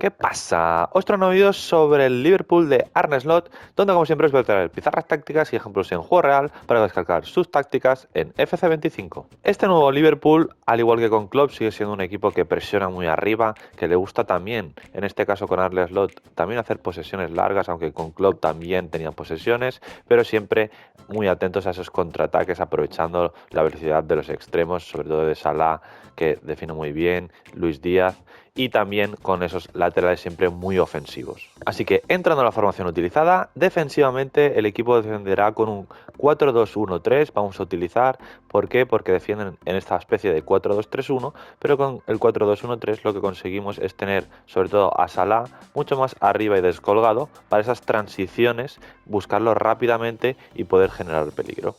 ¿Qué pasa? Otro nuevo vídeo sobre el Liverpool de Arne Slot, donde como siempre os voy a traer pizarras tácticas y ejemplos en juego real para descargar sus tácticas en FC25. Este nuevo Liverpool, al igual que con Klopp, sigue siendo un equipo que presiona muy arriba, que le gusta también, en este caso con Arne Slot, también hacer posesiones largas, aunque con Klopp también tenían posesiones, pero siempre muy atentos a esos contraataques, aprovechando la velocidad de los extremos, sobre todo de Salah, que define muy bien, Luis Díaz, y también con esos laterales siempre muy ofensivos. Así que entrando a la formación utilizada, defensivamente el equipo defenderá con un 4-2-1-3, vamos a utilizar, ¿por qué? Porque defienden en esta especie de 4-2-3-1, pero con el 4-2-1-3 lo que conseguimos es tener sobre todo a Salah mucho más arriba y descolgado para esas transiciones, buscarlo rápidamente y poder generar peligro.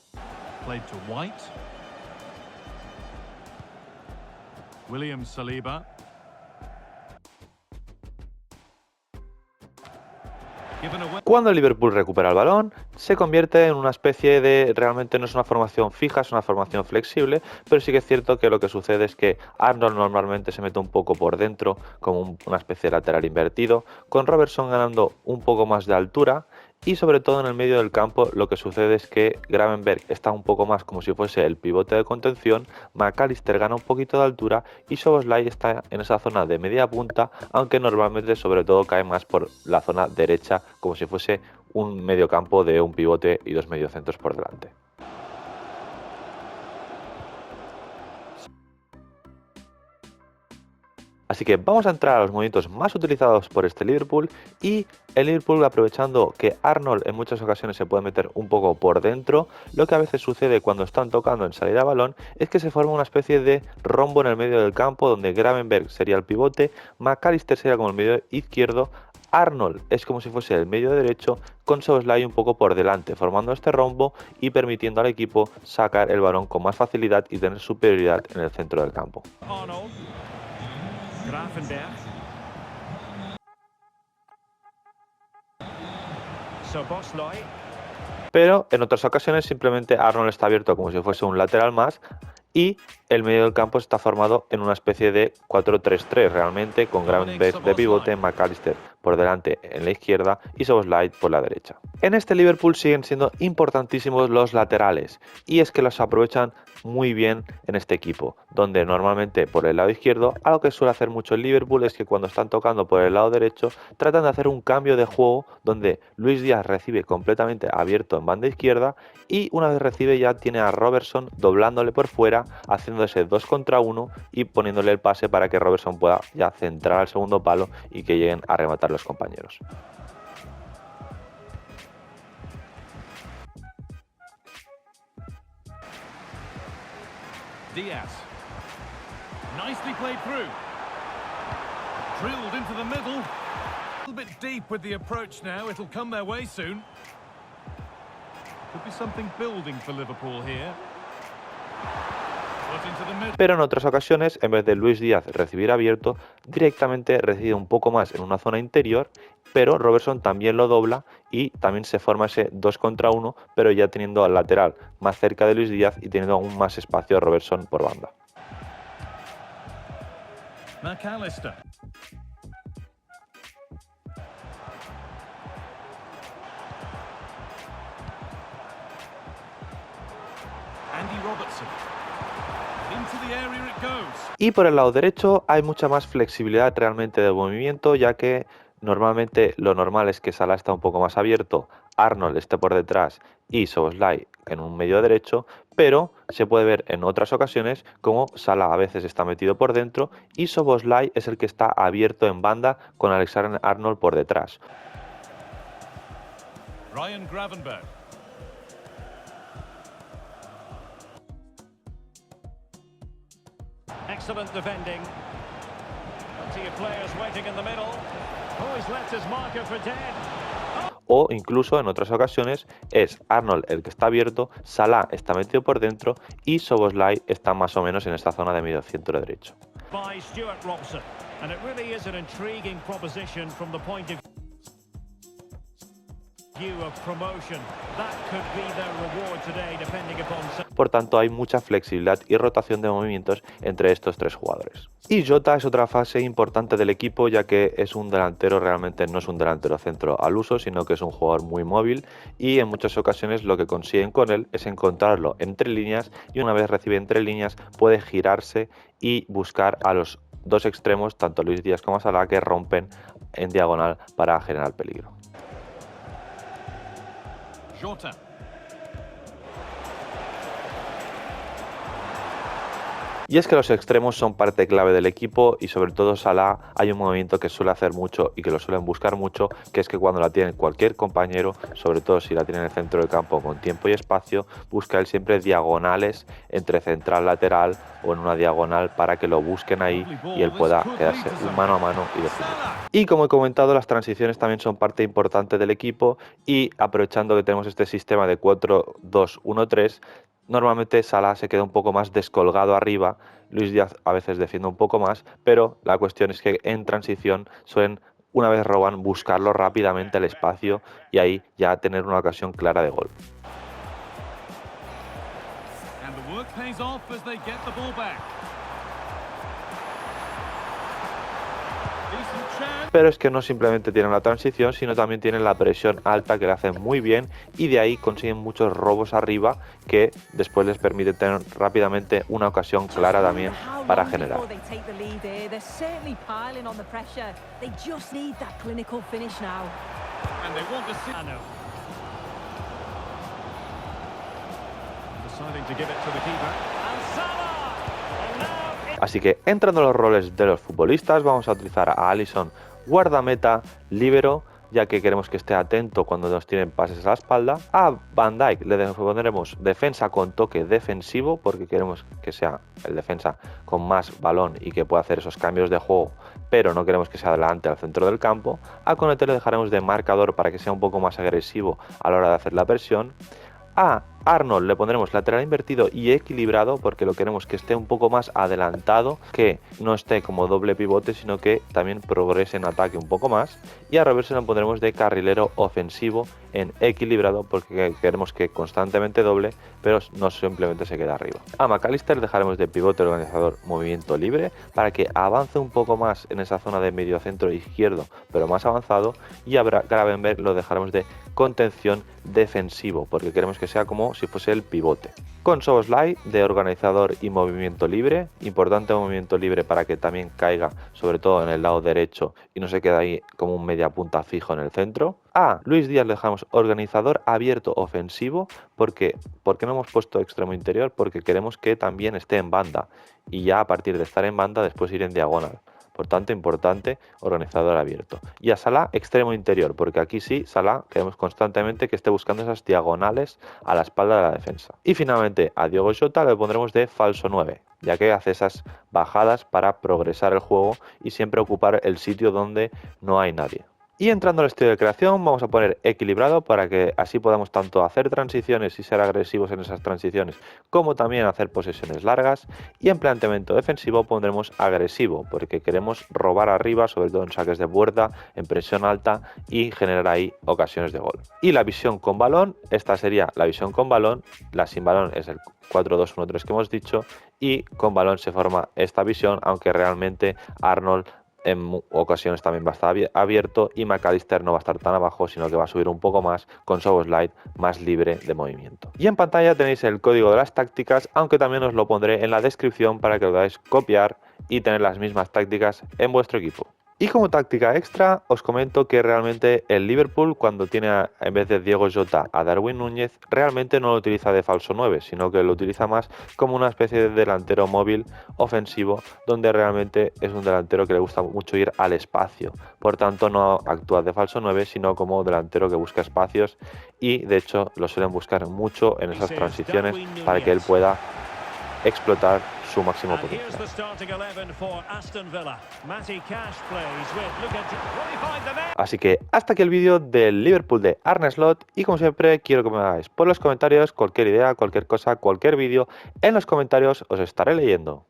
William Saliba. Cuando el Liverpool recupera el balón, se convierte en una especie de, realmente no es una formación fija, es una formación flexible, pero sí que es cierto que lo que sucede es que Arnold normalmente se mete un poco por dentro, como una especie de lateral invertido, con Robertson ganando un poco más de altura, y sobre todo en el medio del campo lo que sucede es que Gravenberch está un poco más como si fuese el pivote de contención, McAllister gana un poquito de altura y Szoboszlai está en esa zona de media punta, aunque normalmente sobre todo cae más por la zona derecha como si fuese un medio campo de un pivote y dos mediocentros por delante. Así que vamos a entrar a los movimientos más utilizados por este Liverpool, y el Liverpool, aprovechando que Arnold en muchas ocasiones se puede meter un poco por dentro, lo que a veces sucede cuando están tocando en salida de balón es que se forma una especie de rombo en el medio del campo donde Gravenberch sería el pivote, McAllister sería como el medio izquierdo, Arnold es como si fuese el medio derecho, con Szoboszlai un poco por delante, formando este rombo y permitiendo al equipo sacar el balón con más facilidad y tener superioridad en el centro del campo. Arnold. Gravenberch. Szoboszlai. Pero en otras ocasiones simplemente Arnold está abierto como si fuese un lateral más y el medio del campo está formado en una especie de 4-3-3 realmente, con Gravenberch de pivote, McAllister por delante en la izquierda y Szoboszlai por la derecha. En este Liverpool siguen siendo importantísimos los laterales, y es que los aprovechan muy bien en este equipo, donde normalmente por el lado izquierdo, algo que suele hacer mucho el Liverpool es que cuando están tocando por el lado derecho tratan de hacer un cambio de juego donde Luis Díaz recibe completamente abierto en banda izquierda y una vez recibe ya tiene a Robertson doblándole por fuera, haciendo ese 2 contra 1 y poniéndole el pase para que Robertson pueda ya centrar al segundo palo y que lleguen a rematar los compañeros. Diaz. Nicely played through. Drilled into the middle. A little bit deep with the approach now. It'll come their way soon. Could be something building for Liverpool here. Put into the middle. Pero en otras ocasiones, en vez de Luis Díaz recibir abierto, directamente recibe un poco más en una zona interior, pero Robertson también lo dobla y también se forma ese 2 contra 1, pero ya teniendo al lateral más cerca de Luis Díaz y teniendo aún más espacio a Robertson por banda. McAllister. Andy Robertson. Into the area it goes. Y por el lado derecho hay mucha más flexibilidad realmente de movimiento, ya que normalmente lo normal es que Salah está un poco más abierto, Arnold esté por detrás y Szoboszlai en un medio derecho, pero se puede ver en otras ocasiones como Salah a veces está metido por dentro y Szoboszlai es el que está abierto en banda con Alexander-Arnold por detrás. Ryan Gravenberch. Excellent defending. Plenty of players waiting in the middle. Oh, he's left his marker for dead. O incluso en otras ocasiones es Arnold el que está abierto, Salah está metido por dentro y Szoboszlai está más o menos en esta zona de medio centro derecho. By Stuart Robson, and it really is an intriguing proposition from the point of Por tanto, hay mucha flexibilidad y rotación de movimientos entre estos tres jugadores. Y Jota es otra fase importante del equipo, ya que es un delantero, realmente no es un delantero centro al uso, sino que es un jugador muy móvil y en muchas ocasiones lo que consiguen con él es encontrarlo entre líneas y una vez recibe entre líneas puede girarse y buscar a los dos extremos, tanto Luis Díaz como Salah, que rompen en diagonal para generar peligro. Jota. Y es que los extremos son parte clave del equipo y sobre todo Salah hay un movimiento que suele hacer mucho y que lo suelen buscar mucho, que es que cuando la tiene cualquier compañero, sobre todo si la tiene en el centro del campo con tiempo y espacio, busca él siempre diagonales entre central lateral o en una diagonal para que lo busquen ahí y él pueda quedarse un mano a mano y definir. Y como he comentado, las transiciones también son parte importante del equipo y aprovechando que tenemos este sistema de 4-2-1-3, normalmente Salah se queda un poco más descolgado arriba, Luis Díaz a veces defiende un poco más, pero la cuestión es que en transición suelen, una vez roban, buscarlo rápidamente el espacio y ahí ya tener una ocasión clara de gol. And the work pays off as they get the ball back. Decent chance. Pero es que no simplemente tienen la transición, sino también tienen la presión alta que le hacen muy bien y de ahí consiguen muchos robos arriba que después les permite tener rápidamente una ocasión clara también para generar. And they want to see. Deciding to give it to the keeper. And Salah. And now Así que entrando en los roles de los futbolistas, vamos a utilizar a Alisson guardameta, líbero, ya que queremos que esté atento cuando nos tienen pases a la espalda. A Van Dijk le pondremos defensa con toque defensivo, porque queremos que sea el defensa con más balón y que pueda hacer esos cambios de juego, pero no queremos que sea adelante al centro del campo. A Konaté le dejaremos de marcador para que sea un poco más agresivo a la hora de hacer la presión. A Arnold le pondremos lateral invertido y equilibrado porque lo queremos que esté un poco más adelantado, que no esté como doble pivote, sino que también progrese en ataque un poco más. Y a Robertson le pondremos de carrilero ofensivo en equilibrado porque queremos que constantemente doble, pero no simplemente se quede arriba. A McAllister dejaremos de pivote organizador movimiento libre para que avance un poco más en esa zona de medio centro izquierdo, pero más avanzado. Y a Gravenberch lo dejaremos de contención defensivo porque queremos que sea como si fuese el pivote. Con Szoboszlai de organizador y movimiento libre, importante movimiento libre para que también caiga sobre todo en el lado derecho y no se quede ahí como un media punta fijo en el centro. A Luis Díaz le dejamos organizador abierto ofensivo porque no hemos puesto extremo interior, porque queremos que también esté en banda y ya a partir de estar en banda después ir en diagonal. Por tanto, importante, organizador abierto. Y a Salah, extremo interior, porque aquí sí, Salah, queremos constantemente que esté buscando esas diagonales a la espalda de la defensa. Y finalmente, a Diogo Jota le pondremos de falso 9, ya que hace esas bajadas para progresar el juego y siempre ocupar el sitio donde no hay nadie. Y entrando al estilo de creación vamos a poner equilibrado para que así podamos tanto hacer transiciones y ser agresivos en esas transiciones como también hacer posesiones largas. Y en planteamiento defensivo pondremos agresivo porque queremos robar arriba, sobre todo en saques de puerta, en presión alta y generar ahí ocasiones de gol. Y la visión con balón, esta sería la visión con balón, la sin balón es el 4-2-1-3 que hemos dicho y con balón se forma esta visión, aunque realmente Arnold en ocasiones también va a estar abierto y McAllister no va a estar tan abajo, sino que va a subir un poco más con Szoboszlai más libre de movimiento. Y en pantalla tenéis el código de las tácticas, aunque también os lo pondré en la descripción para que lo podáis copiar y tener las mismas tácticas en vuestro equipo. Y como táctica extra os comento que realmente el Liverpool, cuando tiene en vez de Diogo Jota a Darwin Núñez, realmente no lo utiliza de falso 9, sino que lo utiliza más como una especie de delantero móvil ofensivo, donde realmente es un delantero que le gusta mucho ir al espacio. Por tanto no actúa de falso 9, sino como delantero que busca espacios y de hecho lo suelen buscar mucho en esas transiciones para que él pueda explotar su máximo potencial. Así que hasta aquí el vídeo del Liverpool de Arne Slot y como siempre quiero que me hagáis por los comentarios cualquier idea, cualquier cosa, cualquier vídeo. En los comentarios os estaré leyendo.